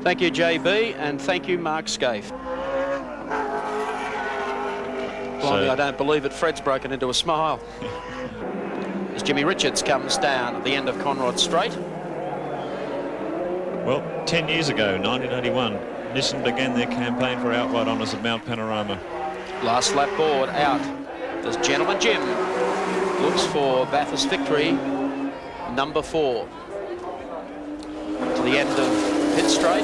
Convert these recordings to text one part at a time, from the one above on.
Thank you, JB, and thank you, Mark Skaife. Blimey, I don't believe it. Fred's broken into a smile. As Jimmy Richards comes down at the end of Conrod Straight. Well, 10 years ago, 1981, Nissan began their campaign for outright honours at Mount Panorama. Last lap board out. There's Gentleman Jim. Looks for Bathurst victory, number 4. To the end of pit straight.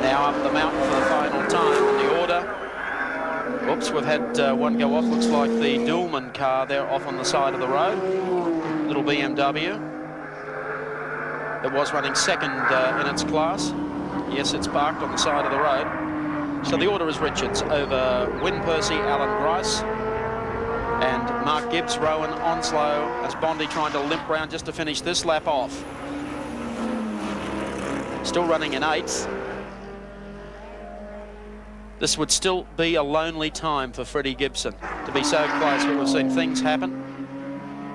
Now up the mountain for the final time in the order. Oops, we've had one go off. Looks like the Dualman car there off on the side of the road. Little BMW. It was running second in its class. Yes, it's parked on the side of the road. So the order is Richards over Wynne Percy, Alan Grice, and Mark Gibbs, Rowan Onslow, as Bondi trying to limp round just to finish this lap off. Still running in 8th. This would still be a lonely time for Freddie Gibson to be so close, but we've seen things happen.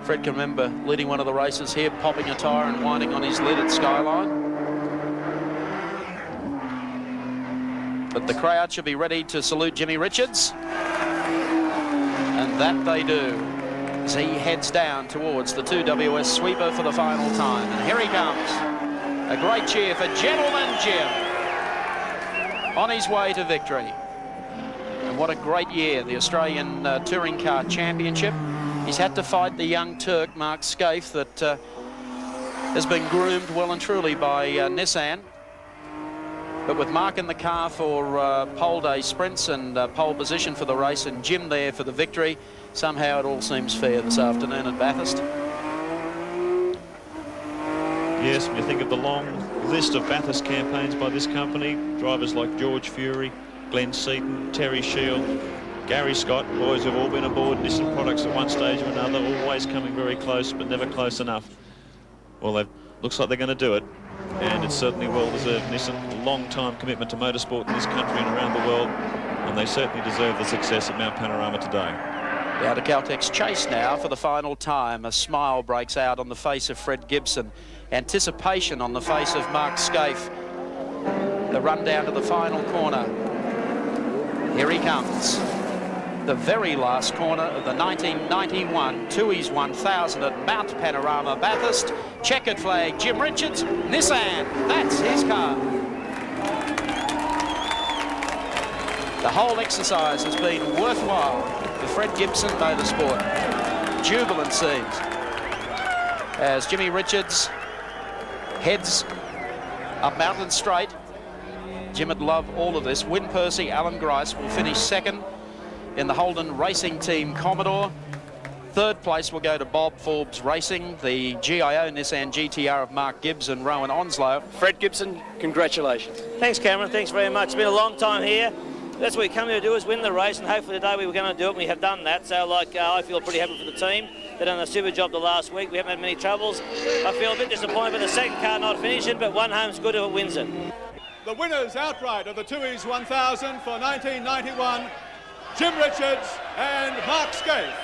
Fred can remember leading one of the races here, popping a tyre and winding on his lid at Skyline. But the crowd should be ready to salute Jimmy Richards. And that they do as he heads down towards the 2WS sweeper for the final time. And here he comes. A great cheer for Gentleman Jim on his way to victory. And what a great year, the Australian Touring Car Championship. He's had to fight the young Turk, Mark Skaife, that has been groomed well and truly by Nissan. But with Mark in the car for pole day sprints and pole position for the race, and Jim there for the victory, somehow it all seems fair this afternoon at Bathurst. Yes, when you think of the long list of Bathurst campaigns by this company, drivers like George Fury, Glenn Seton, Terry Shield, Gary Scott, boys who've all been aboard Nissan products at one stage or another, always coming very close, but never close enough. Well, looks like they're going to do it. And it's certainly well-deserved. Nissan, a long-time commitment to motorsport in this country and around the world, and they certainly deserve the success at Mount Panorama today. Down to Caltech's chase now for the final time. A smile breaks out on the face of Fred Gibson. Anticipation on the face of Mark Skaife. The run down to the final corner. Here he comes. The very last corner of the 1991 Tooheys 1000 at Mount Panorama, Bathurst. Checkered flag, Jim Richards, Nissan, that's his car. The whole exercise has been worthwhile for Fred Gibson Motorsport. Jubilant scenes as Jimmy Richards heads up Mountain Straight. Jim would love all of this. Wynne Percy, Alan Grice will finish second in the Holden Racing Team Commodore. Third place will go to Bob Forbes Racing, the GIO Nissan GTR of Mark Gibbs and Rowan Onslow. Fred Gibson, congratulations. Thanks, Cameron. Thanks very much. It's been a long time here. That's what we come here to do, is win the race, and hopefully today we were going to do it, and we have done that. So, I feel pretty happy for the team. They've done a super job the last week. We haven't had many troubles. I feel a bit disappointed with the second car not finishing, but one home's good if it wins it. The winners outright of the Tooheys 1000 for 1991, Jim Richards and Mark Skaife.